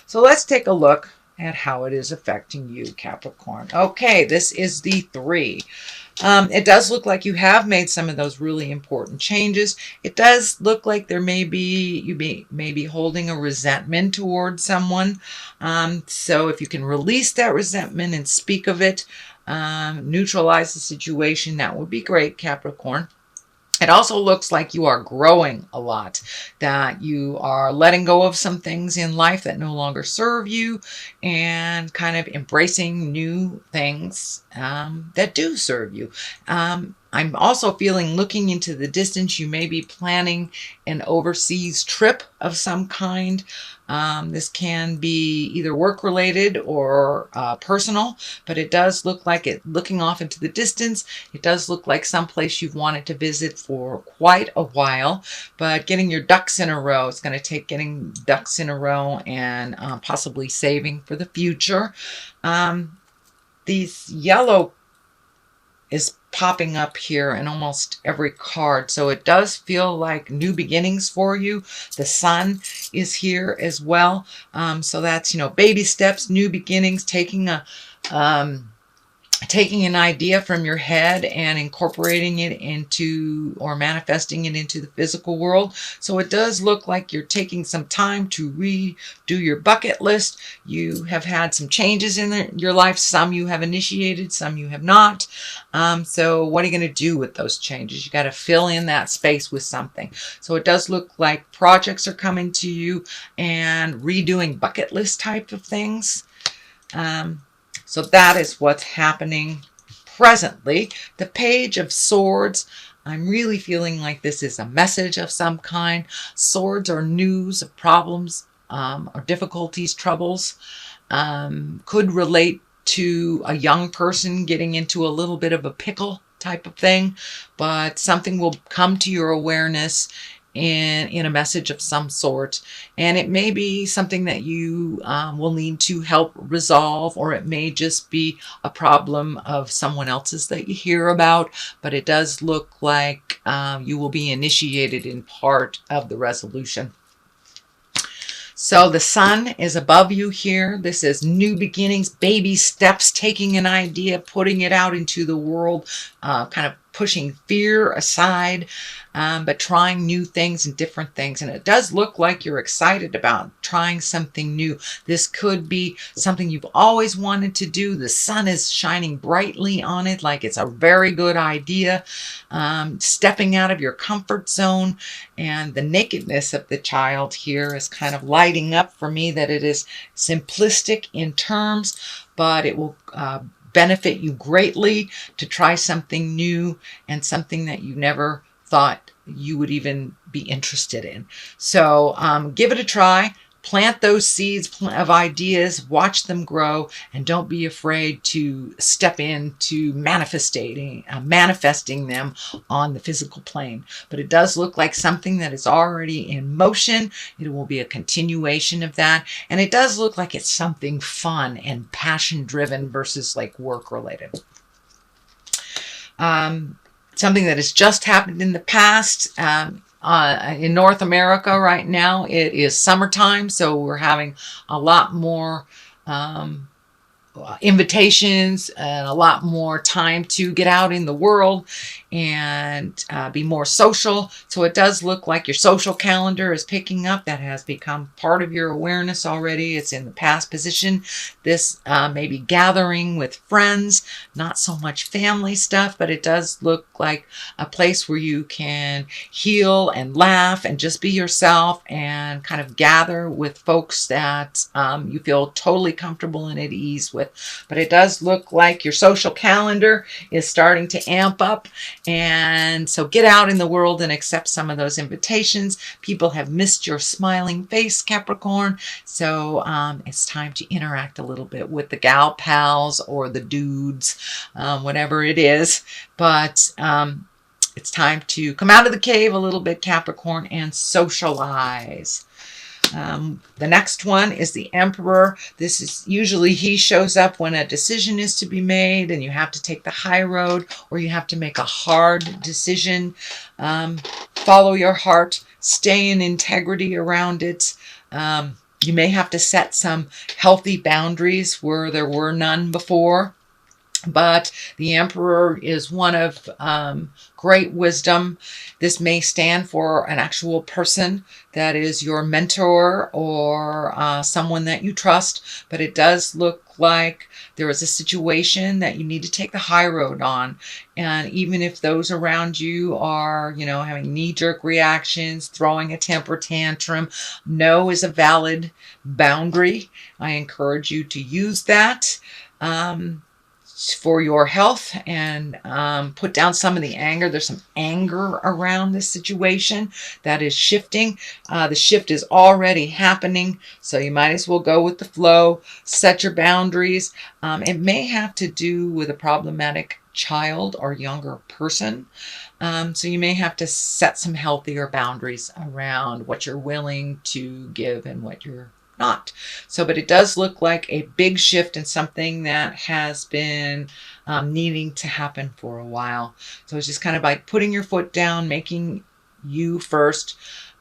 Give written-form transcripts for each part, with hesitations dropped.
So let's take a look at how it is affecting you, Capricorn. Okay, this is the 3. It does look like you have made some of those really important changes. It does look like there may be, may be holding a resentment towards someone. So if you can release that resentment and speak of it, neutralize the situation, that would be great, Capricorn. It also looks like you are growing a lot, that you are letting go of some things in life that no longer serve you and kind of embracing new things that do serve you. I'm also feeling, looking into the distance, you may be planning an overseas trip of some kind. This can be either work related or personal, but it does look like it, looking off into the distance, it does look like someplace you've wanted to visit for quite a while, but getting your ducks in a row. It's going to take getting ducks in a row and possibly saving for the future. These yellow is popping up here in almost every card. So it does feel like new beginnings for you. The sun is here as well. So that's, you know, baby steps, new beginnings, taking an idea from your head and incorporating it into, or manifesting it into the physical world. So it does look like you're taking some time to redo your bucket list. You have had some changes in your life. Some you have initiated, some you have not. So what are you going to do with those changes? You got to fill in that space with something. So it does look like projects are coming to you and redoing bucket list type of things. So that is what's happening presently. The Page of Swords, I'm really feeling like this is a message of some kind. Swords are news of problems or difficulties, troubles. Could relate to a young person getting into a little bit of a pickle type of thing, but something will come to your awareness in a message of some sort, and it may be something that you will need to help resolve, or it may just be a problem of someone else's that you hear about, but it does look like you will be initiated in part of the resolution. So the sun is above you here. This is new beginnings, baby steps, taking an idea, putting it out into the world, kind of pushing fear aside, but trying new things and different things. And it does look like you're excited about trying something new. This could be something you've always wanted to do. The sun is shining brightly on it, like it's a very good idea. Stepping out of your comfort zone, and the nakedness of the child here is kind of lighting up for me, that it is simplistic in terms, but it will benefit you greatly to try something new and something that you never thought you would even be interested in. So give it a try. Plant those seeds of ideas, watch them grow, and don't be afraid to step into manifesting them on the physical plane. But it does look like something that is already in motion. It will be a continuation of that. And it does look like it's something fun and passion-driven versus like work-related. Something that has just happened in the past. In North America right now, it is summertime, so we're having a lot more invitations and a lot more time to get out in the world and be more social. So it does look like your social calendar is picking up. That has become part of your awareness already. It's in the past position. This may be gathering with friends, not so much family stuff, but it does look like a place where you can heal and laugh and just be yourself and kind of gather with folks that you feel totally comfortable and at ease with. But it does look like your social calendar is starting to amp up. And so get out in the world and accept some of those invitations. People have missed your smiling face, Capricorn. So it's time to interact a little bit with the gal pals or the dudes, whatever it is. But it's time to come out of the cave a little bit, Capricorn, and socialize. The next one is the Emperor. This is usually, he shows up when a decision is to be made and you have to take the high road, or you have to make a hard decision. Follow your heart, stay in integrity around it. You may have to set some healthy boundaries where there were none before. But the Emperor is one of great wisdom. This may stand for an actual person that is your mentor or someone that you trust, but it does look like there is a situation that you need to take the high road on. And even if those around you are, having knee-jerk reactions, throwing a temper tantrum, no is a valid boundary. I encourage you to use that. For your health, and put down some of the anger. There's some anger around this situation that is shifting. The shift is already happening, so you might as well go with the flow. Set your boundaries. It may have to do with a problematic child or younger person. So you may have to set some healthier boundaries around what you're willing to give and what you're not. So, but it does look like a big shift in something that has been needing to happen for a while. So it's just kind of like putting your foot down, making you first.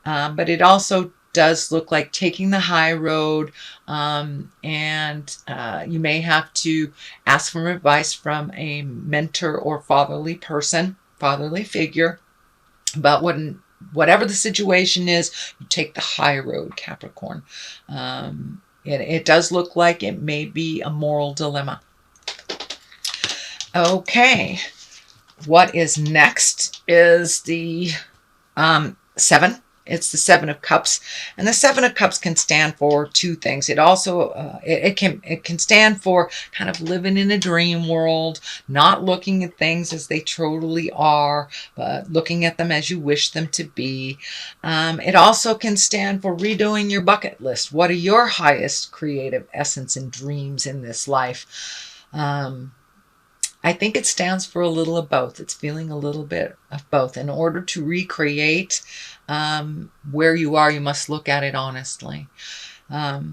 But it also does look like taking the high road, and you may have to ask for advice from a mentor or fatherly figure. But whatever the situation is, you take the high road, Capricorn. It does look like it may be a moral dilemma. Okay, what is next is the 7. It's the 7 of Cups, and the 7 of Cups can stand for two things. It also it can stand for kind of living in a dream world, not looking at things as they totally are, but looking at them as you wish them to be. It also can stand for redoing your bucket list. What are your highest creative essence and dreams in this life? I think it stands for a little of both. It's feeling a little bit of both. In order to recreate where you are, you must look at it honestly.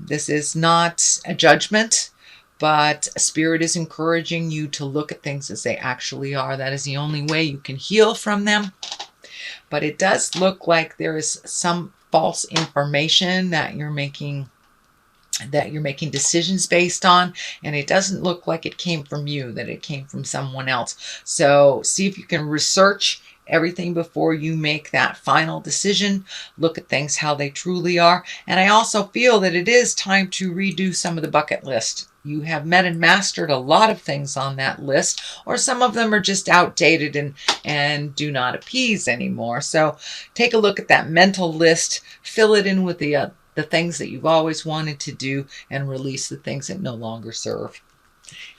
This is not a judgment, but Spirit is encouraging you to look at things as they actually are. That is the only way you can heal from them. But it does look like there is some false information that you're making decisions based on, and it doesn't look like it came from you, that it came from someone else. So see if you can research everything before you make that final decision. Look at things how they truly are. And I also feel that it is time to redo some of the bucket list. You have met and mastered a lot of things on that list, or some of them are just outdated and do not appease anymore. So take a look at that mental list, fill it in with the things that you've always wanted to do, and release the things that no longer serve.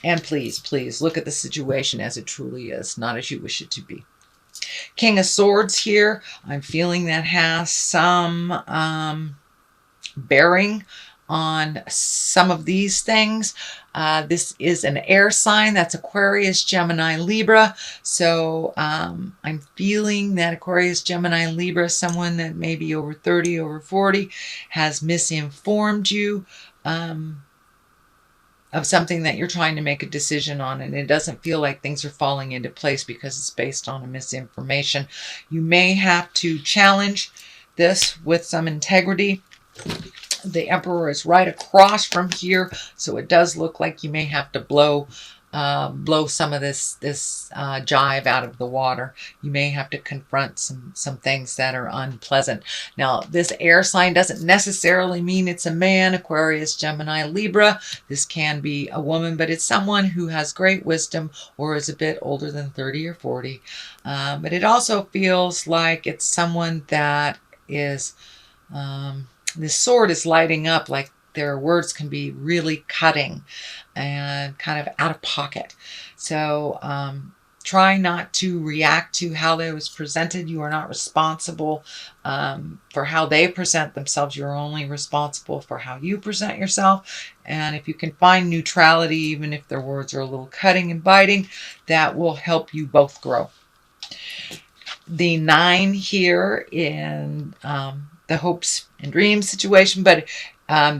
And please, please look at the situation as it truly is, not as you wish it to be. King of Swords here. I'm feeling that has some bearing on some of these things. This is an air sign. That's Aquarius, Gemini, Libra. So I'm feeling that Aquarius, Gemini, Libra, someone that may be over 30, over 40, has misinformed you of something that you're trying to make a decision on, and it doesn't feel like things are falling into place because it's based on a misinformation. You may have to challenge this with some integrity. The Emperor is right across from here, so it does look like you may have to blow some of this jive out of the water. You may have to confront some things that are unpleasant. Now, this air sign doesn't necessarily mean it's a man, Aquarius, Gemini, Libra. This can be a woman, but it's someone who has great wisdom or is a bit older than 30 or 40. But it also feels like it's someone that is... this sword is lighting up, like their words can be really cutting and kind of out of pocket. So try not to react to how they was presented. You are not responsible for how they present themselves. You're only responsible for how you present yourself. And if you can find neutrality, even if their words are a little cutting and biting, that will help you both grow. The 9 here in the hopes and dreams situation, but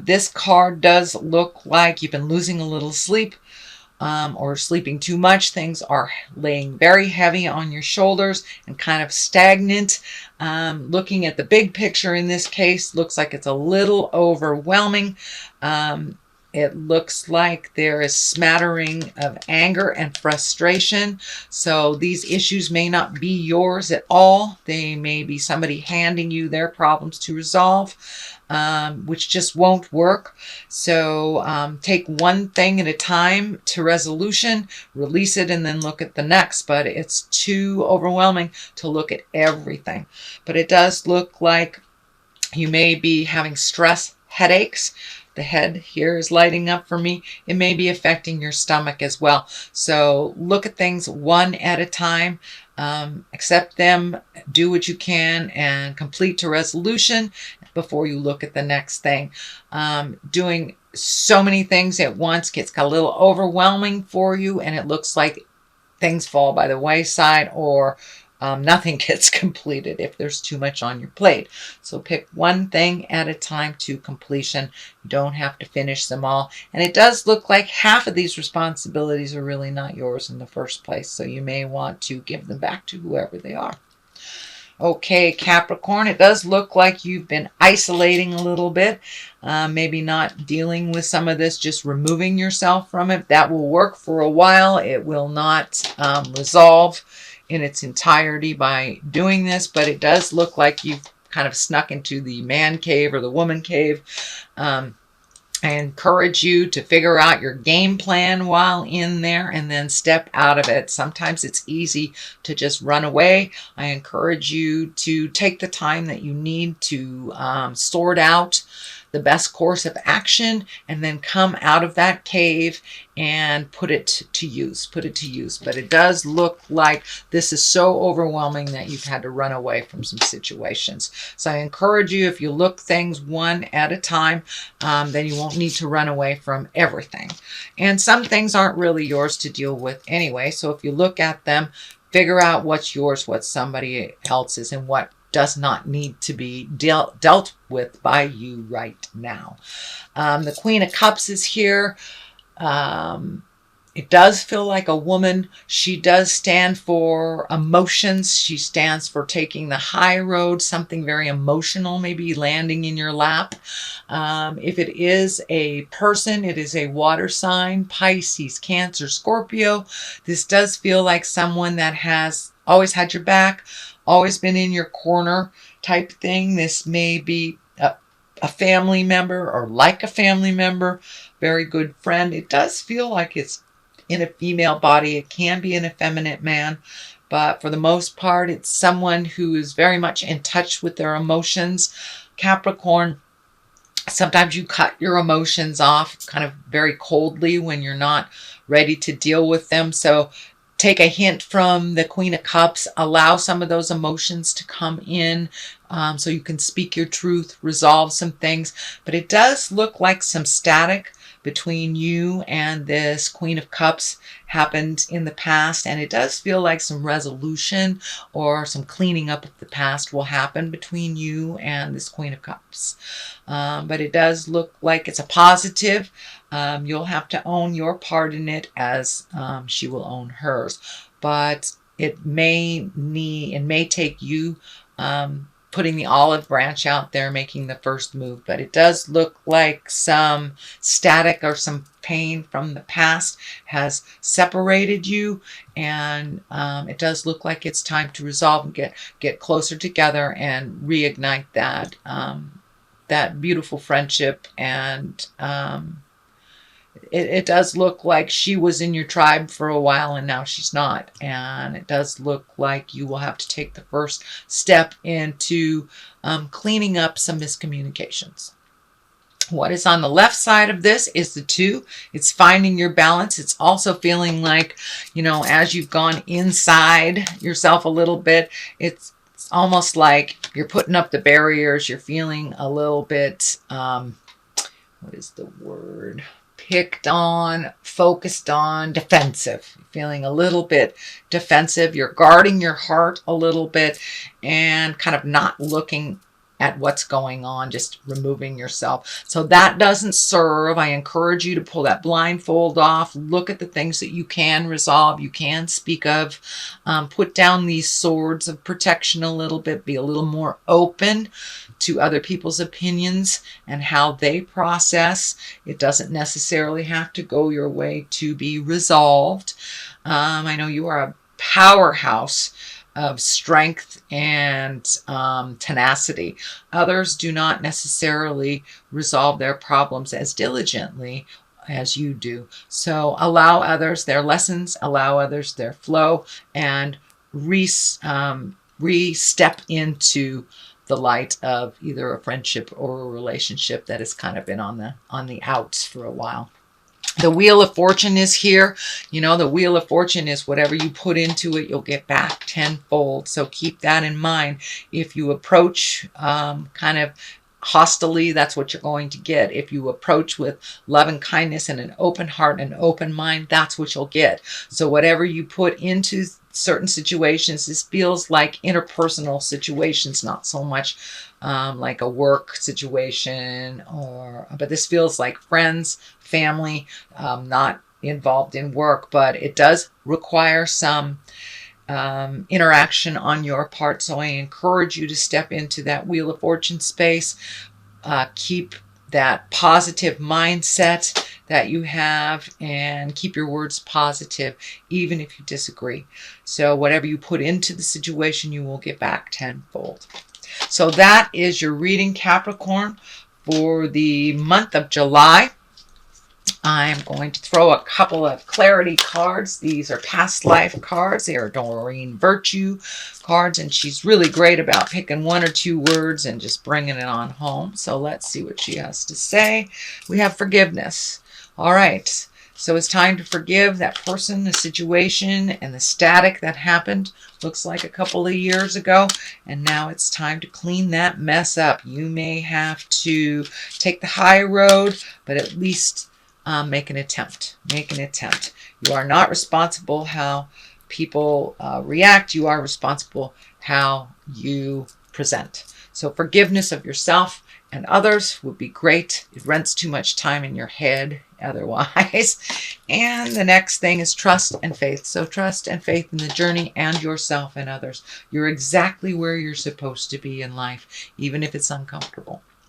this card does look like you've been losing a little sleep. or sleeping too much. Things are laying very heavy on your shoulders and kind of stagnant. Looking at the big picture in this case, looks like it's a little overwhelming. It looks like there is smattering of anger and frustration. So these issues may not be yours at all. They may be somebody handing you their problems to resolve, which just won't work. So take one thing at a time to resolution, release it, and then look at the next. But it's too overwhelming to look at everything. But it does look like you may be having stress, headaches. The head here is lighting up for me. It may be affecting your stomach as well. So look at things one at a time. Accept them, do what you can, and complete to resolution before you look at the next thing. Doing so many things at once gets a little overwhelming for you, and it looks like things fall by the wayside, or nothing gets completed if there's too much on your plate. So pick one thing at a time to completion. You don't have to finish them all. And it does look like half of these responsibilities are really not yours in the first place. So you may want to give them back to whoever they are. Okay, Capricorn, it does look like you've been isolating a little bit. Maybe not dealing with some of this, just removing yourself from it. That will work for a while. It will not resolve in its entirety by doing this, but it does look like you've kind of snuck into the man cave or the woman cave. I encourage you to figure out your game plan while in there and then step out of it. Sometimes it's easy to just run away. I encourage you to take the time that you need to sort out the best course of action and then come out of that cave and put it to use. But it does look like this is so overwhelming that you've had to run away from some situations. So I encourage you, if you look things one at a time, then you won't need to run away from everything. And some things aren't really yours to deal with anyway. So if you look at them, figure out what's yours, what's somebody else's, and what does not need to be dealt with by you right now. The Queen of Cups is here. It does feel like a woman. She does stand for emotions. She stands for taking the high road, something very emotional, maybe landing in your lap. If it is a person, it is a water sign, Pisces, Cancer, Scorpio. This does feel like someone that has always had your back, always been in your corner type thing. This may be a family member or like a family member, very good friend. It does feel like it's in a female body. It can be an effeminate man, but for the most part, it's someone who is very much in touch with their emotions. Capricorn, sometimes you cut your emotions off kind of very coldly when you're not ready to deal with them. So take a hint from the Queen of Cups. Allow some of those emotions to come in so you can speak your truth, resolve some things. But it does look like some static between you and this Queen of Cups happened in the past. And it does feel like some resolution or some cleaning up of the past will happen between you and this Queen of Cups. But it does look like it's a positive. You'll have to own your part in it as she will own hers. But it may take you putting the olive branch out there, making the first move. But it does look like some static or some pain from the past has separated you. And it does look like it's time to resolve and get closer together and reignite that beautiful friendship. And it does look like she was in your tribe for a while and now she's not. And it does look like you will have to take the first step into cleaning up some miscommunications. What is on the left side of this is the 2. It's finding your balance. It's also feeling like, as you've gone inside yourself a little bit, it's almost like you're putting up the barriers. You're feeling a little bit, what is the word? Picked on, focused on, defensive. Feeling a little bit defensive. You're guarding your heart a little bit and kind of not looking at what's going on, just removing yourself. So that doesn't serve. I encourage you to pull that blindfold off, look at the things that you can resolve, you can speak of, put down these swords of protection a little bit, be a little more open to other people's opinions and how they process. It doesn't necessarily have to go your way to be resolved. I know you are a powerhouse of strength and tenacity. Others do not necessarily resolve their problems as diligently as you do. So allow others their lessons, allow others their flow, and re-step into the light of either a friendship or a relationship that has kind of been on the outs for a while. The Wheel of Fortune is here. You know, the Wheel of Fortune is whatever you put into it, you'll get back tenfold. So keep that in mind. If you approach kind of hostilely, that's what you're going to get. If you approach with love and kindness and an open heart and open mind, that's what you'll get. So whatever you put into certain situations, this feels like interpersonal situations, not so much like a work situation, but this feels like friends, family, not involved in work, but it does require some interaction on your part. So I encourage you to step into that Wheel of Fortune space. Keep that positive mindset that you have and keep your words positive, even if you disagree. So whatever you put into the situation, you will get back tenfold. So that is your reading, Capricorn, for the month of July. I'm going to throw a couple of clarity cards. These are past life cards. They are Doreen Virtue cards, and she's really great about picking one or two words and just bringing it on home. So let's see what she has to say. We have forgiveness. All right. So it's time to forgive that person, the situation, and the static that happened. Looks like a couple of years ago. And now it's time to clean that mess up. You may have to take the high road, but at least make an attempt. Make an attempt. You are not responsible how people react. You are responsible how you present. So forgiveness of yourself and others would be great. It rents too much time in your head otherwise. And the next thing is trust and faith. So trust and faith in the journey and yourself and others. You're exactly where you're supposed to be in life, even if it's uncomfortable.